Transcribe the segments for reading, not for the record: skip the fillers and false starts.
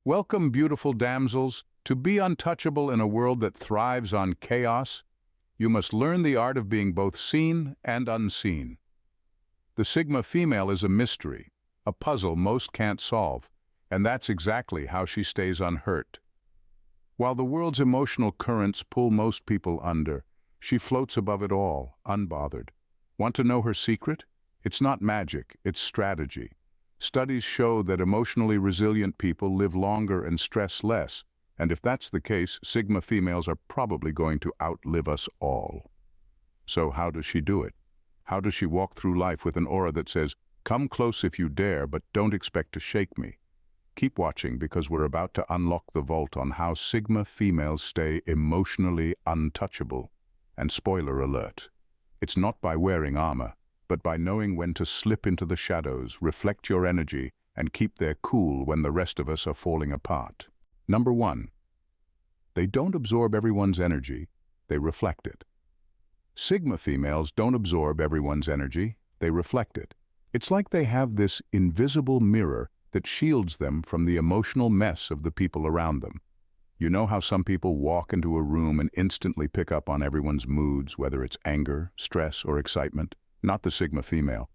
Welcome, beautiful damsels. To be untouchable in a world that thrives on chaos, you must learn the art of being both seen and unseen. The Sigma female is a mystery, a puzzle most can't solve, and that's exactly how she stays unhurt. While the world's emotional currents pull most people under, she floats above it all, unbothered. Want to know her secret? It's not magic, it's strategy. Studies show that emotionally resilient people live longer and stress less, and if that's the case, Sigma females are probably going to outlive us all. So how does she do it? How does she walk through life with an aura that says, "Come close if you dare, but don't expect to shake me"? Keep watching because we're about to unlock the vault on how Sigma females stay emotionally untouchable. And spoiler alert, it's not by wearing armor, but by knowing when to slip into the shadows, reflect your energy, and keep their cool when the rest of us are falling apart. Number 1. They don't absorb everyone's energy, they reflect it. Sigma females don't absorb everyone's energy, they reflect it. It's like they have this invisible mirror that shields them from the emotional mess of the people around them. You know how some people walk into a room and instantly pick up on everyone's moods, whether it's anger, stress, or excitement? Not the Sigma female.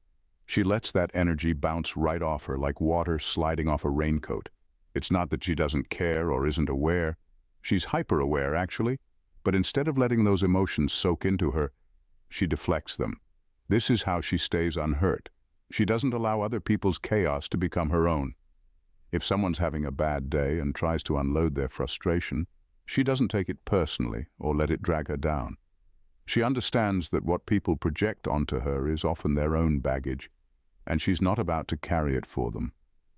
She lets that energy bounce right off her like water sliding off a raincoat. It's not that she doesn't care or isn't aware. She's hyper-aware, actually, but instead of letting those emotions soak into her, she deflects them. This is how she stays unhurt. She doesn't allow other people's chaos to become her own. If someone's having a bad day and tries to unload their frustration, she doesn't take it personally or let it drag her down. She understands that what people project onto her is often their own baggage, and she's not about to carry it for them.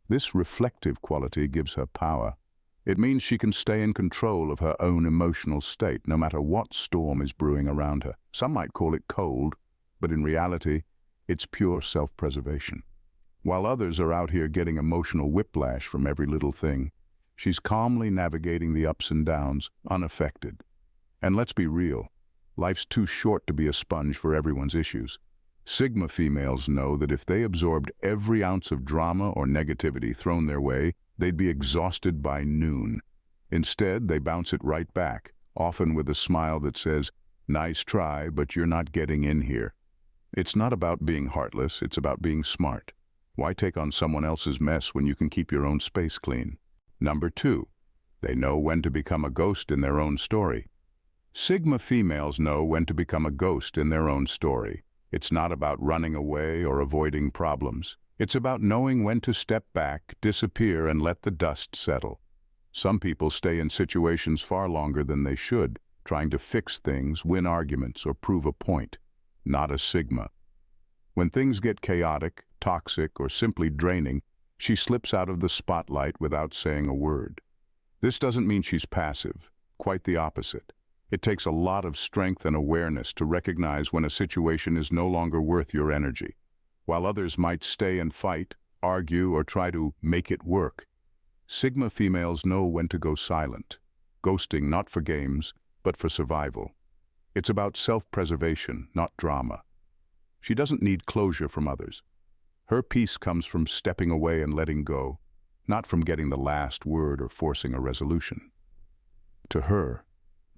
This reflective quality gives her power. It means she can stay in control of her own emotional state, no matter what storm is brewing around her. Some might call it cold, but in reality, it's pure self-preservation. While others are out here getting emotional whiplash from every little thing, she's calmly navigating the ups and downs, unaffected. And let's be real, life's too short to be a sponge for everyone's issues. Sigma females know that if they absorbed every ounce of drama or negativity thrown their way, they'd be exhausted by noon. Instead, they bounce it right back, often with a smile that says, "Nice try, but you're not getting in here." It's not about being heartless, it's about being smart. Why take on someone else's mess when you can keep your own space clean? Number 2, they know when to become a ghost in their own story. Sigma females know when to become a ghost in their own story. It's not about running away or avoiding problems. It's about knowing when to step back, disappear, and let the dust settle. Some people stay in situations far longer than they should, trying to fix things, win arguments, or prove a point. Not a Sigma. When things get chaotic, toxic, or simply draining, she slips out of the spotlight without saying a word. This doesn't mean she's passive, quite the opposite. It takes a lot of strength and awareness to recognize when a situation is no longer worth your energy. While others might stay and fight, argue, or try to make it work, Sigma females know when to go silent, ghosting not for games, but for survival. It's about self-preservation, not drama. She doesn't need closure from others. Her peace comes from stepping away and letting go, not from getting the last word or forcing a resolution. To her,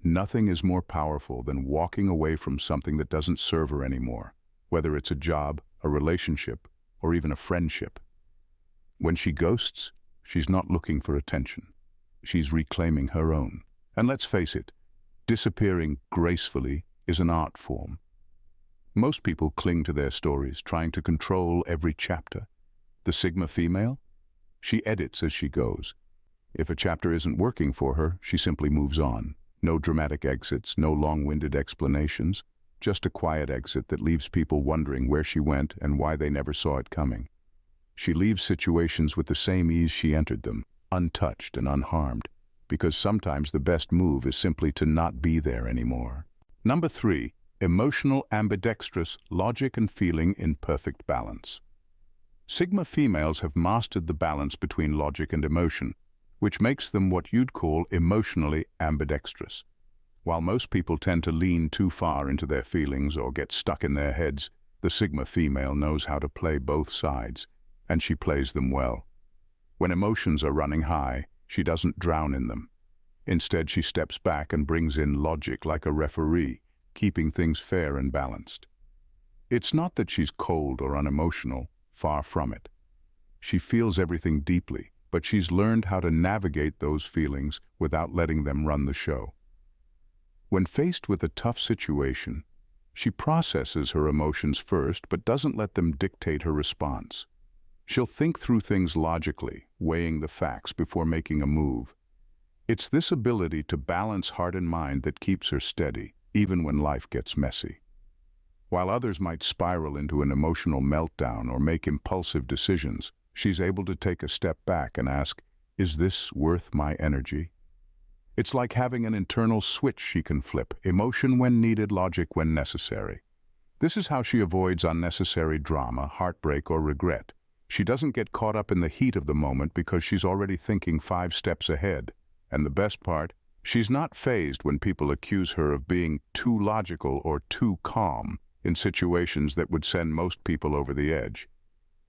nothing is more powerful than walking away from something that doesn't serve her anymore, whether it's a job, a relationship, or even a friendship. When she ghosts, she's not looking for attention. She's reclaiming her own. And let's face it, disappearing gracefully is an art form. Most people cling to their stories, trying to control every chapter. The Sigma female? She edits as she goes. If a chapter isn't working for her, she simply moves on. No dramatic exits, no long-winded explanations, just a quiet exit that leaves people wondering where she went and why they never saw it coming. She leaves situations with the same ease she entered them, untouched and unharmed, because sometimes the best move is simply to not be there anymore. Number 3, emotional ambidextrous, logic and feeling in perfect balance. Sigma females have mastered the balance between logic and emotion, which makes them what you'd call emotionally ambidextrous. While most people tend to lean too far into their feelings or get stuck in their heads, the Sigma female knows how to play both sides, and she plays them well. When emotions are running high, She doesn't drown in them. Instead, she steps back and brings in logic like a referee, keeping things fair and balanced. It's not that she's cold or unemotional, far from it. She feels everything deeply, but she's learned how to navigate those feelings without letting them run the show. When faced with a tough situation, she processes her emotions first but doesn't let them dictate her response. She'll think through things logically, weighing the facts before making a move. It's this ability to balance heart and mind that keeps her steady, even when life gets messy. While others might spiral into an emotional meltdown or make impulsive decisions, she's able to take a step back and ask, is this worth my energy? It's like having an internal switch she can flip, emotion when needed, logic when necessary. This is how she avoids unnecessary drama, heartbreak, or regret. She doesn't get caught up in the heat of the moment because she's already thinking 5 steps ahead. And the best part, she's not fazed when people accuse her of being too logical or too calm in situations that would send most people over the edge.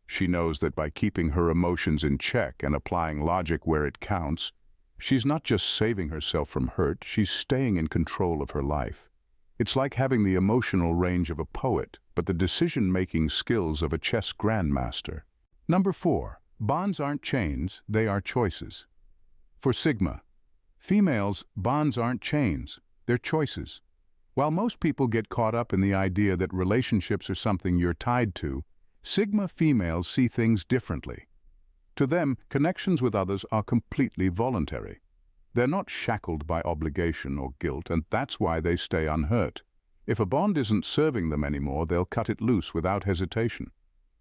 She knows that by keeping her emotions in check and applying logic where it counts, she's not just saving herself from hurt, she's staying in control of her life. It's like having the emotional range of a poet, but the decision-making skills of a chess grandmaster. Number 4. Bonds aren't chains, they are choices. For Sigma females, bonds aren't chains, they're choices. While most people get caught up in the idea that relationships are something you're tied to, Sigma females see things differently. To them, connections with others are completely voluntary. They're not shackled by obligation or guilt, and that's why they stay unhurt. If a bond isn't serving them anymore, they'll cut it loose without hesitation.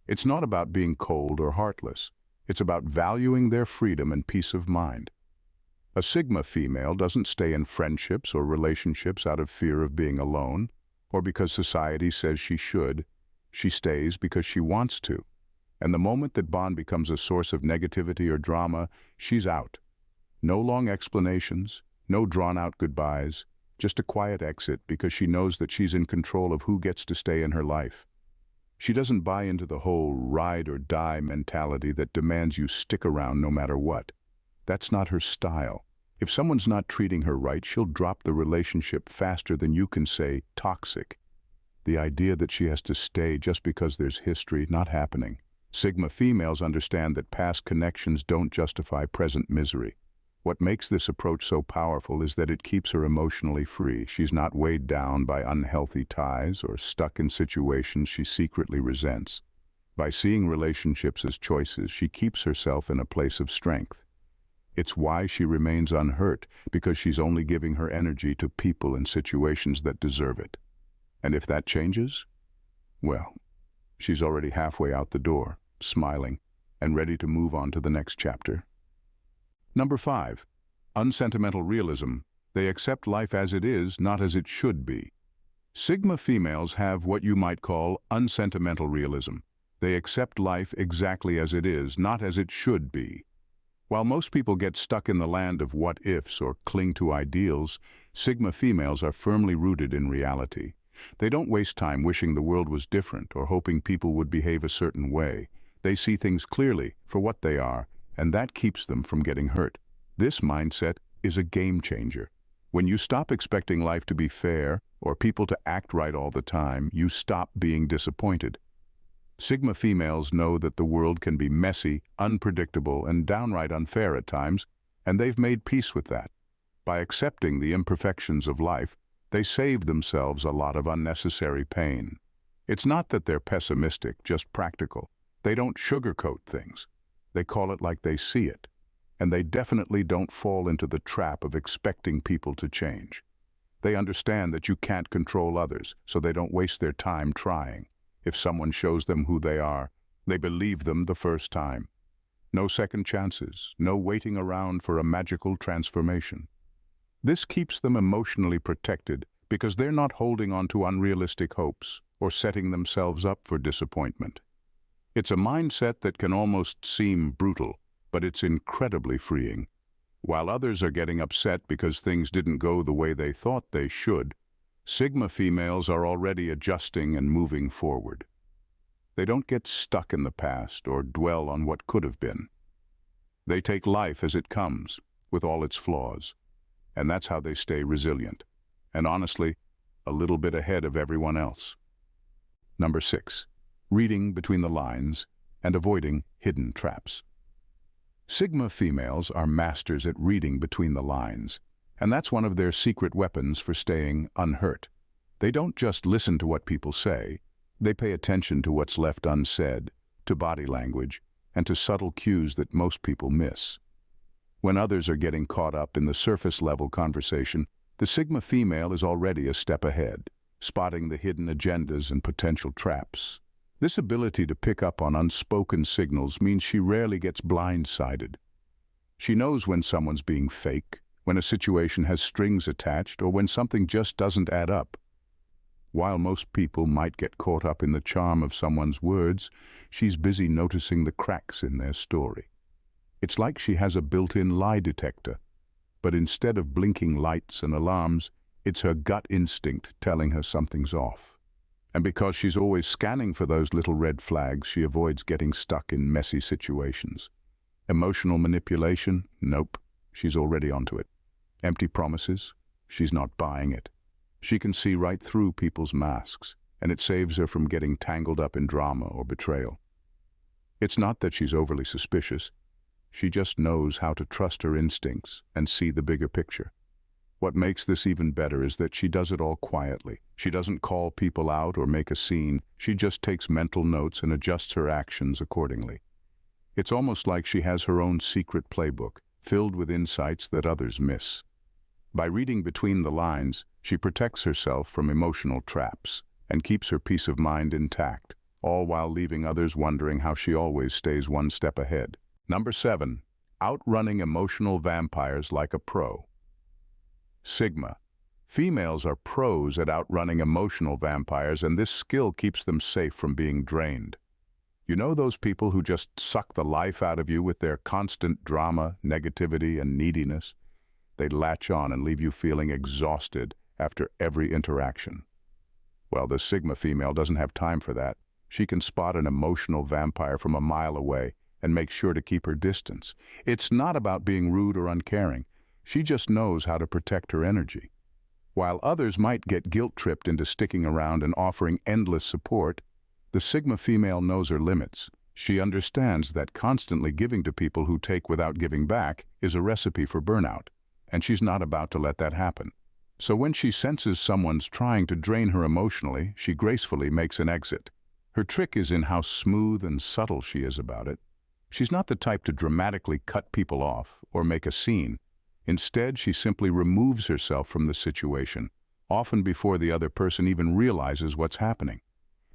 It's not about being cold or heartless. It's about valuing their freedom and peace of mind. A Sigma female doesn't stay in friendships or relationships out of fear of being alone, or because society says she should. She stays because she wants to. And the moment that bond becomes a source of negativity or drama, she's out. No long explanations, no drawn-out goodbyes, just a quiet exit because she knows that she's in control of who gets to stay in her life. She doesn't buy into the whole ride-or-die mentality that demands you stick around no matter what. That's not her style. If someone's not treating her right, she'll drop the relationship faster than you can say toxic. The idea that she has to stay just because there's history, not happening. Sigma females understand that past connections don't justify present misery. What makes this approach so powerful is that it keeps her emotionally free. She's not weighed down by unhealthy ties or stuck in situations she secretly resents. By seeing relationships as choices, she keeps herself in a place of strength. It's why she remains unhurt, because she's only giving her energy to people and situations that deserve it. And if that changes, well, she's already halfway out the door, smiling, and ready to move on to the next chapter. Number 5. Unsentimental Realism. They accept life as it is, not as it should be. Sigma females have what you might call unsentimental realism. They accept life exactly as it is, not as it should be. While most people get stuck in the land of what-ifs or cling to ideals, Sigma females are firmly rooted in reality. They don't waste time wishing the world was different or hoping people would behave a certain way. They see things clearly for what they are, and that keeps them from getting hurt. This mindset is a game changer. When you stop expecting life to be fair or people to act right all the time, you stop being disappointed. Sigma females know that the world can be messy, unpredictable, and downright unfair at times, and they've made peace with that. By accepting the imperfections of life, they save themselves a lot of unnecessary pain. It's not that they're pessimistic, just practical. They don't sugarcoat things. They call it like they see it. And they definitely don't fall into the trap of expecting people to change. They understand that you can't control others, so they don't waste their time trying. If someone shows them who they are, they believe them the first time. No second chances, no waiting around for a magical transformation. This keeps them emotionally protected because they're not holding on to unrealistic hopes or setting themselves up for disappointment. It's a mindset that can almost seem brutal, but it's incredibly freeing. While others are getting upset because things didn't go the way they thought they should, Sigma females are already adjusting and moving forward. They don't get stuck in the past or dwell on what could have been. They take life as it comes, with all its flaws. And that's how they stay resilient. And honestly, a little bit ahead of everyone else. Number 6. Reading between the lines and avoiding hidden traps. Sigma females are masters at reading between the lines, and that's one of their secret weapons for staying unhurt. They don't just listen to what people say, they pay attention to what's left unsaid, to body language, and to subtle cues that most people miss. When others are getting caught up in the surface-level conversation, the Sigma female is already a step ahead, spotting the hidden agendas and potential traps. This ability to pick up on unspoken signals means she rarely gets blindsided. She knows when someone's being fake, when a situation has strings attached, or when something just doesn't add up. While most people might get caught up in the charm of someone's words, she's busy noticing the cracks in their story. It's like she has a built-in lie detector, but instead of blinking lights and alarms, it's her gut instinct telling her something's off. And because she's always scanning for those little red flags, she avoids getting stuck in messy situations. Emotional manipulation? Nope, she's already onto it. Empty promises? She's not buying it. She can see right through people's masks, and it saves her from getting tangled up in drama or betrayal. It's not that she's overly suspicious. She just knows how to trust her instincts and see the bigger picture. What makes this even better is that she does it all quietly. She doesn't call people out or make a scene. She just takes mental notes and adjusts her actions accordingly. It's almost like she has her own secret playbook, filled with insights that others miss. By reading between the lines, she protects herself from emotional traps and keeps her peace of mind intact, all while leaving others wondering how she always stays one step ahead. Number 7. Outrunning emotional vampires like a pro. Sigma. Females are pros at outrunning emotional vampires, and this skill keeps them safe from being drained. You know those people who just suck the life out of you with their constant drama, negativity, and neediness? They latch on and leave you feeling exhausted after every interaction. Well, the Sigma female doesn't have time for that. She can spot an emotional vampire from a mile away and make sure to keep her distance. It's not about being rude or uncaring. She just knows how to protect her energy. While others might get guilt-tripped into sticking around and offering endless support, the Sigma female knows her limits. She understands that constantly giving to people who take without giving back is a recipe for burnout, and she's not about to let that happen. So when she senses someone's trying to drain her emotionally, she gracefully makes an exit. Her trick is in how smooth and subtle she is about it. She's not the type to dramatically cut people off or make a scene. Instead, she simply removes herself from the situation, often before the other person even realizes what's happening.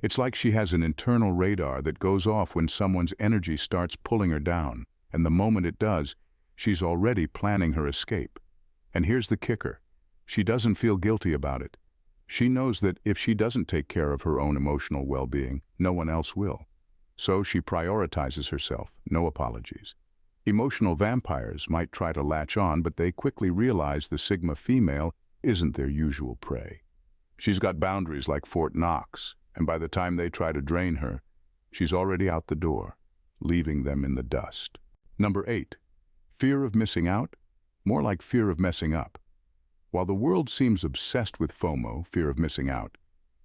It's like she has an internal radar that goes off when someone's energy starts pulling her down, and the moment it does, she's already planning her escape. And here's the kicker. She doesn't feel guilty about it. She knows that if she doesn't take care of her own emotional well-being, no one else will. So she prioritizes herself, no apologies. Emotional vampires might try to latch on, but they quickly realize the Sigma female isn't their usual prey. She's got boundaries like Fort Knox, and by the time they try to drain her, she's already out the door, leaving them in the dust. Number 8. Fear of missing out? More like fear of messing up. While the world seems obsessed with FOMO, fear of missing out,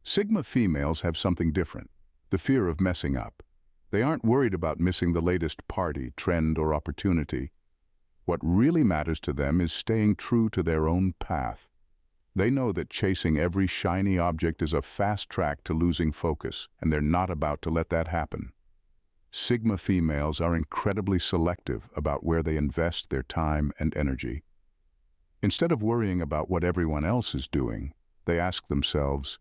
Sigma females have something different, the fear of messing up. They aren't worried about missing the latest party, trend, or opportunity. What really matters to them is staying true to their own path. They know that chasing every shiny object is a fast track to losing focus, and they're not about to let that happen. Sigma females are incredibly selective about where they invest their time and energy. Instead of worrying about what everyone else is doing, they ask themselves,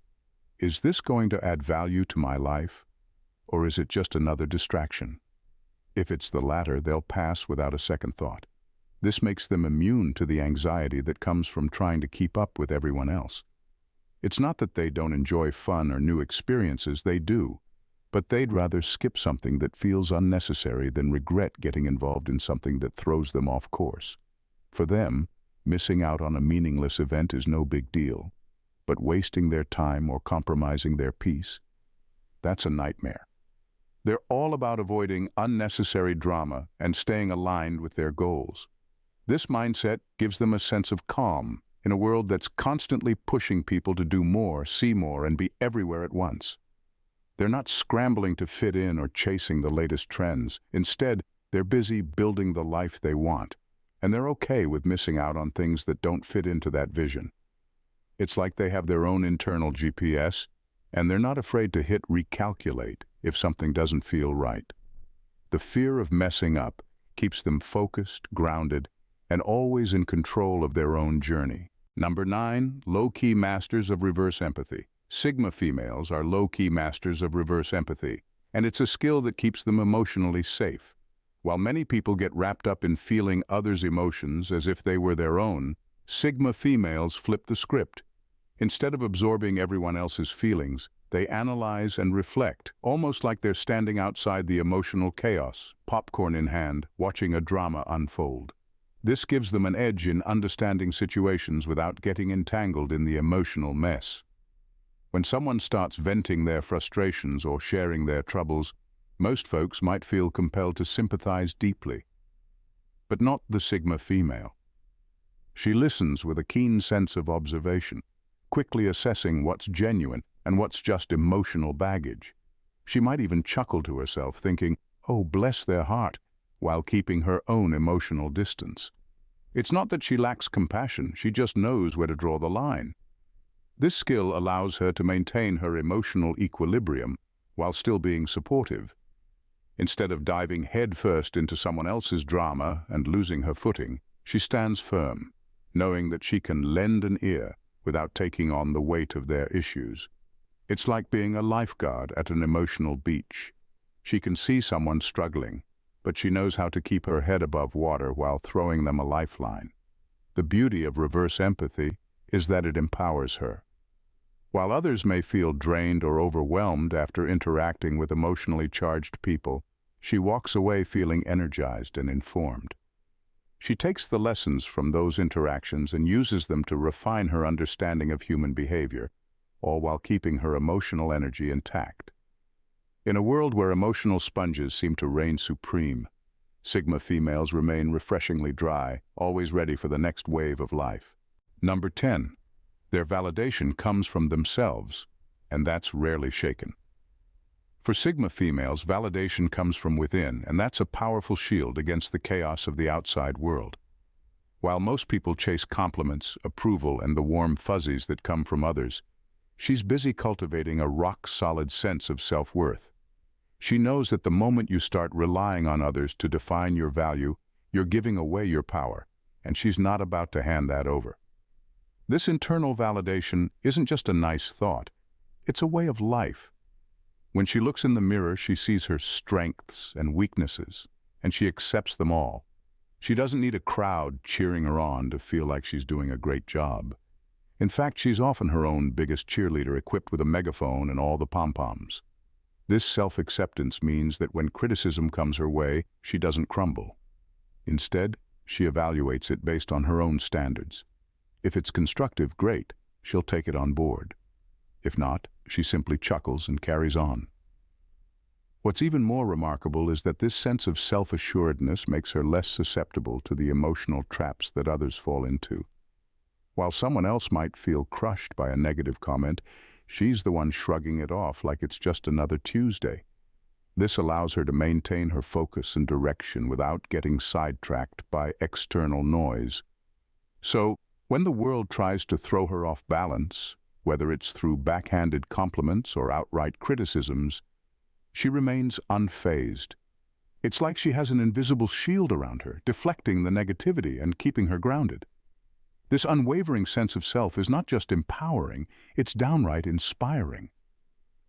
is this going to add value to my life? Or is it just another distraction? If it's the latter, they'll pass without a second thought. This makes them immune to the anxiety that comes from trying to keep up with everyone else. It's not that they don't enjoy fun or new experiences, they do, but they'd rather skip something that feels unnecessary than regret getting involved in something that throws them off course. For them, missing out on a meaningless event is no big deal, but wasting their time or compromising their peace, that's a nightmare. They're all about avoiding unnecessary drama and staying aligned with their goals. This mindset gives them a sense of calm in a world that's constantly pushing people to do more, see more, and be everywhere at once. They're not scrambling to fit in or chasing the latest trends. Instead, they're busy building the life they want, and they're okay with missing out on things that don't fit into that vision. It's like they have their own internal GPS, and they're not afraid to hit recalculate if something doesn't feel right. The fear of messing up keeps them focused, grounded, and always in control of their own journey. Number 9, low-key masters of reverse empathy. Sigma females are low-key masters of reverse empathy, and it's a skill that keeps them emotionally safe. While many people get wrapped up in feeling others' emotions as if they were their own, Sigma females flip the script. Instead of absorbing everyone else's feelings, they analyze and reflect, almost like they're standing outside the emotional chaos, popcorn in hand, watching a drama unfold. This gives them an edge in understanding situations without getting entangled in the emotional mess. When someone starts venting their frustrations or sharing their troubles, most folks might feel compelled to sympathize deeply. But not the Sigma female. She listens with a keen sense of observation, quickly assessing what's genuine and what's just emotional baggage. She might even chuckle to herself, thinking, "Oh, bless their heart," while keeping her own emotional distance. It's not that she lacks compassion, she just knows where to draw the line. This skill allows her to maintain her emotional equilibrium while still being supportive. Instead of diving headfirst into someone else's drama and losing her footing, she stands firm, knowing that she can lend an ear without taking on the weight of their issues. It's like being a lifeguard at an emotional beach. She can see someone struggling, but she knows how to keep her head above water while throwing them a lifeline. The beauty of reverse empathy is that it empowers her. While others may feel drained or overwhelmed after interacting with emotionally charged people, she walks away feeling energized and informed. She takes the lessons from those interactions and uses them to refine her understanding of human behavior, all while keeping her emotional energy intact. In a world where emotional sponges seem to reign supreme, Sigma females remain refreshingly dry, always ready for the next wave of life. Number 10. Their validation comes from themselves, and that's rarely shaken. For Sigma females, validation comes from within, and that's a powerful shield against the chaos of the outside world. While most people chase compliments, approval, and the warm fuzzies that come from others, she's busy cultivating a rock-solid sense of self-worth. She knows that the moment you start relying on others to define your value, you're giving away your power, and she's not about to hand that over. This internal validation isn't just a nice thought, it's a way of life. When she looks in the mirror, she sees her strengths and weaknesses, and she accepts them all. She doesn't need a crowd cheering her on to feel like she's doing a great job. In fact, she's often her own biggest cheerleader, equipped with a megaphone and all the pom-poms. This self-acceptance means that when criticism comes her way, she doesn't crumble. Instead, she evaluates it based on her own standards. If it's constructive, great, she'll take it on board. If not, she simply chuckles and carries on. What's even more remarkable is that this sense of self-assuredness makes her less susceptible to the emotional traps that others fall into. While someone else might feel crushed by a negative comment, she's the one shrugging it off like it's just another Tuesday. This allows her to maintain her focus and direction without getting sidetracked by external noise. So, when the world tries to throw her off balance, whether it's through backhanded compliments or outright criticisms, she remains unfazed. It's like she has an invisible shield around her, deflecting the negativity and keeping her grounded. This unwavering sense of self is not just empowering, it's downright inspiring.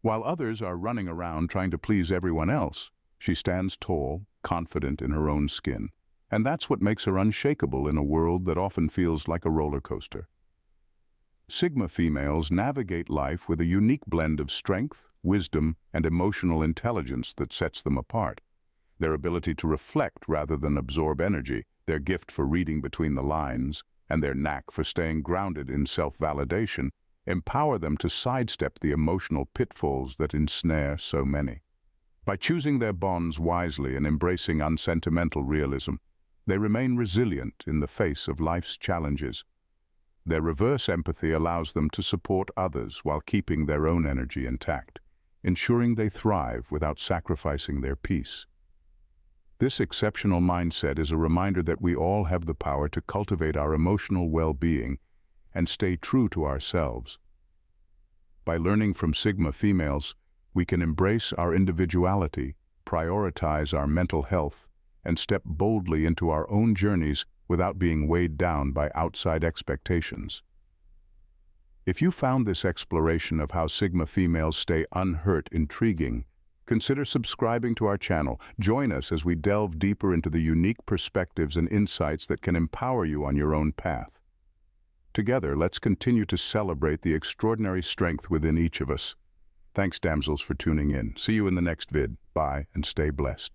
While others are running around trying to please everyone else, she stands tall, confident in her own skin. And that's what makes her unshakable in a world that often feels like a roller coaster. Sigma females navigate life with a unique blend of strength, wisdom, and emotional intelligence that sets them apart. Their ability to reflect rather than absorb energy, their gift for reading between the lines, and their knack for staying grounded in self-validation empower them to sidestep the emotional pitfalls that ensnare so many. By choosing their bonds wisely and embracing unsentimental realism, They remain resilient in the face of life's challenges. Their reverse empathy allows them to support others while keeping their own energy intact, ensuring they thrive without sacrificing their peace. This exceptional mindset is a reminder that we all have the power to cultivate our emotional well-being and stay true to ourselves. By learning from Sigma females, we can embrace our individuality, prioritize our mental health, and step boldly into our own journeys without being weighed down by outside expectations. If you found this exploration of how Sigma females stay unhurt intriguing, consider subscribing to our channel. Join us as we delve deeper into the unique perspectives and insights that can empower you on your own path. Together, let's continue to celebrate the extraordinary strength within each of us. Thanks, damsels, for tuning in. See you in the next vid. Bye, and stay blessed.